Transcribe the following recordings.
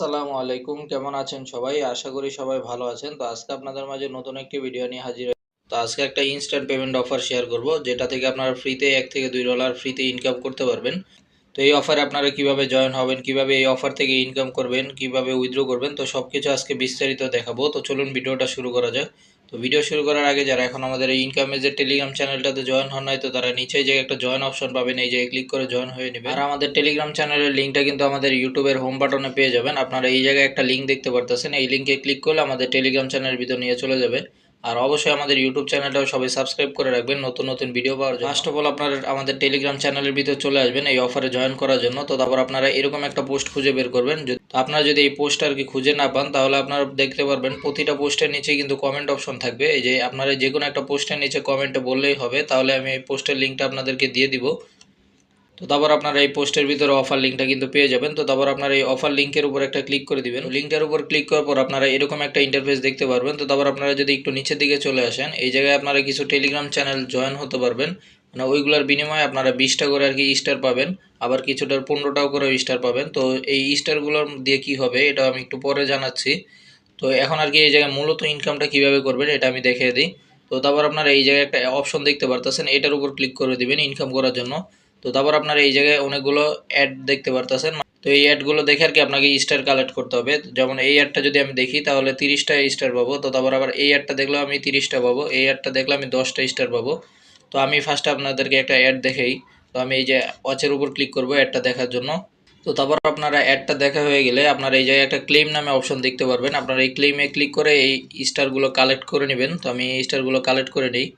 আসসালামু আলাইকুম, কেমন আছেন সবাই? আশা করি সবাই ভালো আছেন। তো আজকে আপনাদের মাঝে নতুন একটি ভিডিও নিয়ে হাজির তো আজকে একটা ইনস্ট্যান্ট পেমেন্ট অফার শেয়ার করব, যেটা থেকে আপনারা ফ্রিতে $1 থেকে $2 ফ্রিতে ইনকাম করতে পারবেন। তো এই অফারে আপনারা কিভাবে জয়েন হবেন, কিভাবে এই অফার থেকে ইনকাম করবেন, কিভাবে উইথড্র করবেন, তো সবকিছু আজকে বিস্তারিত দেখাবো। তো চলুন ভিডিওটা শুরু করা যাক। তো ভিডিও শুরু করার আগে যারা এখন আমাদের এই ইনকামের যে টেলিগ্রাম চ্যানেলটাতে জয়েন হন নাই, তো তারা নিচেই যে একটা জয়েন অপশন পাবেন, এই যে ক্লিক করে জয়েন হয়ে নেবেন। আর আমাদের টেলিগ্রাম চ্যানেলের লিঙ্কটা কিন্তু আমাদের ইউটিউবের হোম বাটনে পেয়ে যাবেন। আপনারা এই জায়গায় একটা লিঙ্ক দেখতে পারতেছেন, এই লিঙ্কে ক্লিক করলে আমাদের টেলিগ্রাম চ্যানেলের ভিতর নিয়ে চলে যাবে। আর অবশ্যই আমাদের ইউটিউব চ্যানেলটাও সবাই সাবস্ক্রাইব করে রাখবেন নতুন নতুন ভিডিও পাওয়ার জন্য। ফার্স্ট অফ অল আপনারা আমাদের টেলিগ্রাম চ্যানেলের ভিতর চলে আসবেন এই অফারে জয়েন করার জন্য। তো তারপর আপনারা এরকম একটা পোস্ট খুঁজে বের করবেন। তো আপনারা যদি এই পোস্ট আর কি খুঁজে না পান, তাহলে আপনারা দেখতে পারবেন প্রতিটা পোস্টের নিচে কিন্তু কমেন্ট অপশন থাকবে। এই যে আপনারা যে কোনো একটা পোস্টের নিচে কমেন্টে বললেই হবে, তাহলে আমি এই পোস্টের লিঙ্কটা আপনাদেরকে দিয়ে দিব। তো তারপর আপনারা এই পোস্টের ভিতরে অফার লিঙ্কটা কিন্তু পেয়ে যাবেন। তো তারপর আপনারা এই অফার লিঙ্কের উপর একটা ক্লিক করে দিবেন। লিঙ্কটার উপর ক্লিক করার পর আপনারা এরকম একটা ইন্টারফেস দেখতে পারবেন। তো তারপর আপনারা যদি একটু নিচের দিকে চলে আসেন, এই জায়গায় আপনারা কিছু টেলিগ্রাম চ্যানেল জয়েন হতে পারবেন। মানে ওইগুলোর বিনিময়ে আপনারা 20টা করে আর কি স্টার পাবেন, আবার কিছুটার 15টাও করে স্টার পাবেন। তো এই স্টারগুলোর দিয়ে কি হবে এটা আমি একটু পরে জানাচ্ছি। তো এখন আর কি এই জায়গায় মূলত ইনকামটা কিভাবে করবেন এটা আমি দেখিয়ে দিই। তো তারপর আপনারা এই জায়গায় একটা অপশন দেখতে পারতেছেন, এটার উপর ক্লিক করে দিবেন ইনকাম করার জন্য। তো তারপর আপনারা এই জায়গায় অনেকগুলো অ্যাড দেখতে পারতেছেন। তো এই অ্যাডগুলো দেখে আর কি আপনাকে স্টার কালেক্ট করতে হবে। যেমন এই অ্যাডটা যদি আমি দেখি তাহলে 30টা স্টার পাবো। তো তারপর আবার এই অ্যাডটা দেখলেও আমি 30টা পাবো, এই অ্যাডটা দেখলে আমি 10টা স্টার পাবো। তো আমি ফার্স্টে আপনাদেরকে একটা অ্যাড দেখেই। তো আমি এই যে ওয়াচের উপর ক্লিক করবো অ্যাডটা দেখার জন্য। তো তারপর আপনারা অ্যাডটা দেখা হয়ে গেলে আপনারা এই জায়গায় একটা ক্লেম নামে অপশন দেখতে পারবেন। আপনারা এই ক্লেমে ক্লিক করে এই স্টারগুলো কালেক্ট করে নেবেন। তো আমি এই স্টারগুলো কালেক্ট করে নিই।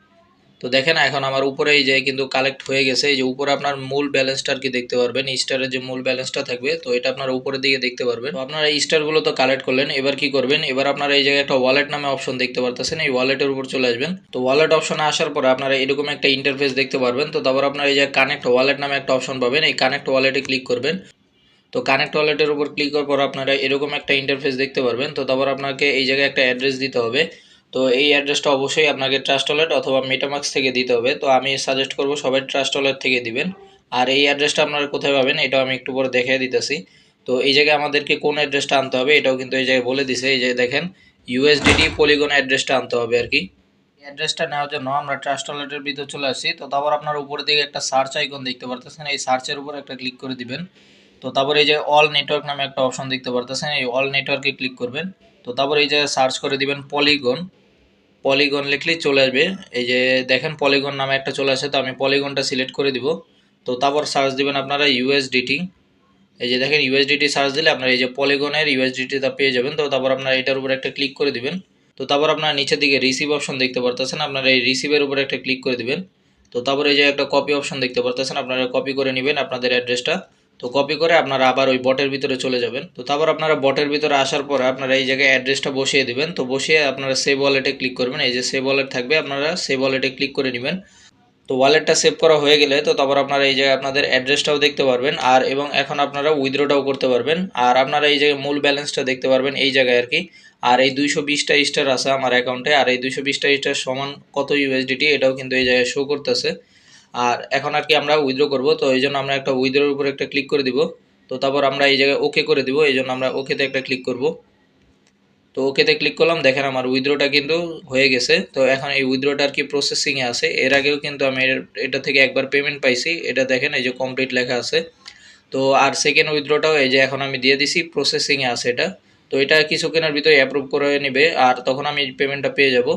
তো দেখেন এখন আমার উপরে এই যে কিন্তু কালেক্ট হয়ে গেছে। এই যে উপরে আপনার মূল ব্যালেন্সটা আর কি দেখতে পারবেন, স্টারের যে মূল ব্যালেন্সটা থাকবে, তো এটা আপনারা উপরের দিকে দেখতে পারবেন। তো আপনারা এই স্টারগুলো তো কালেক্ট করলেন, এবার কি করবেন, এবার আপনারা এই জায়গায় একটা ওয়ালেট নামে অপশন দেখতে পারতেছেন, এই ওয়ালেটের উপর চলে আসবেন। তো ওয়ালেট অপশনে আসার পরে আপনারা এরকম একটা ইন্টারফেস দেখতে পারবেন। তো তারপর আপনারা এই যে কানেক্ট ওয়ালেট নামে একটা অপশন পাবেন, এই কানেক্ট ওয়ালেটে ক্লিক করবেন। তো কানেক্ট ওয়ালেটের উপর ক্লিক করার পর আপনারা এরকম একটা ইন্টারফেস দেখতে পারবেন। তো তারপর আপনাকে এই জায়গায় একটা অ্যাড্রেস দিতে হবে। তো এই অ্যাড্রেসটা অবশ্যই আপনাকে ট্রাস্ট ওয়ালেট অথবা মেটামাক্স থেকে দিতে হবে। তো আমি সাজেস্ট করব সবাই ট্রাস্ট ওয়ালেট থেকে দিবেন। আর এই অ্যাড্রেসটা আপনারা কোথায় পাবেন এটাও আমি একটু পরে দেখিয়ে দিতেছি। তো এই জায়গায় আমাদেরকে কোন অ্যাড্রেসটা আনতে হবে এটাও কিন্তু এই জায়গায় বলে দিছে। এই যে দেখেন ইউএসডিটি পলিগন অ্যাড্রেসটা আনতে হবে আর কি। অ্যাড্রেসটা নেওয়ার জন্য আমরা ট্রাস্ট ওয়ালেটের ভিতরে চলে আসি। তো তারপর আপনার উপরের দিকে একটা সার্চ আইকন দেখতে পারতেছেন, এই সার্চের উপর একটা ক্লিক করে দিবেন। তো তারপর এই যে অল নেটওয়ার্ক নামে একটা অপশন দেখতে পারতেছেন, এই অল নেটওয়ার্কে ক্লিক করবেন। তো তারপর এই জায়গায় সার্চ করে দিবেন পলিগন। পলিগন লিখলেই চলে আসবে। এই যে দেখেন পলিগন নামে একটা চলে আসে, তো আমি পলিগনটা সিলেক্ট করে দিব। তো তারপর সার্চ দিবেন আপনারা ইউএসডিটি। এই যে দেখেন ইউএসডিটি সার্চ দিলে আপনারা এই যে পলিগনের ইউএসডিটিটা পেয়ে যাবেন। তো তারপর আপনারা এটার উপর একটা ক্লিক করে দিবেন। তো তারপর আপনারা নিচের দিকে রিসিভ অপশন দেখতে পারতেছেন, আপনারা এই রিসিভের উপর একটা ক্লিক করে দিবেন। তো তারপরে এই যে একটা কপি অপশন দেখতে পারতেছেন, আপনারা কপি করে নেবেন আপনাদের অ্যাড্রেসটা। তো কপি করে আপনারা আবার ওই বটের ভিতরে চলে যাবেন। তো তারপর আপনারা বটের ভিতরে আসার পরে আপনারা এই জায়গায় অ্যাড্রেসটা বসিয়ে দিবেন। তো বসিয়ে আপনারা সেভ ওয়ালেটে ক্লিক করবেন, এই যে সেভ ওয়ালেট থাকবে আপনারা সেভ ওয়ালেটে ক্লিক করে নেবেন। তো ওয়ালেটটা সেভ করা হয়ে গেলে তো তারপর আপনারা এই জায়গায় আপনাদের অ্যাড্রেসটাও দেখতে পারবেন, আর এবং এখন আপনারা উইথড্রটাও করতে পারবেন। আর আপনারা এই জায়গায় মূল ব্যালেন্সটা দেখতে পারবেন এই জায়গায় আর কি। আর এই 220টা স্টার আছে আমার অ্যাকাউন্টে, আর এই 220টা স্টার সমান কত ইউএসডিটি এটাও কিন্তু এই জায়গায় শো করতেছে। আর এখন আর কি আমরা উইথড্র করব, তো এই জন্য আমরা একটা উইথড্রোর উপর একটা ক্লিক করে দিব। তো তারপর আমরা এই জায়গায় ওকে করে দিব, এই জন্য আমরা ওকেতে একটা ক্লিক করব। তো ওকেতে ক্লিক করলাম, দেখেন আমার উইথড্রটা কিন্তু হয়ে গেছে। তো এখন এই উইথড্রটা আর কি প্রসেসিংয়ে আছে। এর আগেও কিন্তু আমি এটা থেকে একবার পেমেন্ট পাইছি, এটা দেখেন এই যে কমপ্লিট লেখা আছে। তো আর সেকেন্ড উইথড্রটাও এই যে এখন আমি দিয়ে দিছি, প্রসেসিংয়ে আছে এটা। তো এটা কিছুক্ষণের ভিতরে অ্যাপ্রুভ করে নেবে, আর তখন আমি পেমেন্টটা পেয়ে যাব।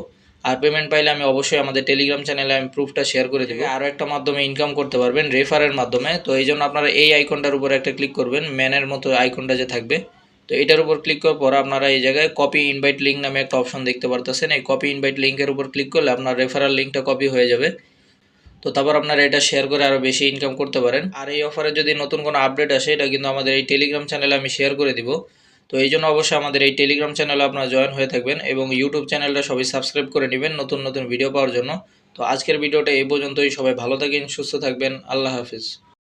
আর পেমেন্ট পাইলে আমি অবশ্যই আমাদের টেলিগ্রাম চ্যানেলে আমি প্রুফটা শেয়ার করে দেবো। আরও একটা মাধ্যমে ইনকাম করতে পারবেন রেফারের মাধ্যমে। তো এই জন্য আপনারা এই আইকনটার উপর একটা ক্লিক করবেন, ম্যানের মতো আইকনটা যে থাকবে। তো এটার উপর ক্লিক করার পর আপনারা এই জায়গায় কপি ইনভাইট লিঙ্ক নামে একটা অপশন দেখতে পারতেছেন, এই কপি ইনভাইট লিঙ্কের উপর ক্লিক করলে আপনার রেফারাল লিঙ্কটা কপি হয়ে যাবে। তো তারপর আপনারা এটা শেয়ার করে আরও বেশি ইনকাম করতে পারেন। আর এই অফারে যদি নতুন কোনো আপডেট আসে এটা কিন্তু আমাদের এই টেলিগ্রাম চ্যানেলে আমি শেয়ার করে দিব। তো এই জন্য অবশ্যই আমাদের এই টেলিগ্রাম চ্যানেলে আপনারা জয়েন হয়ে থাকবেন এবং ইউটিউব চ্যানেলটা সবাই সাবস্ক্রাইব করে নেবেন নতুন নতুন ভিডিও পাওয়ার জন্য। তো আজকের ভিডিওটা এই পর্যন্তই, সবাই ভালো থাকেন, সুস্থ থাকবেন, আল্লাহ হাফিজ।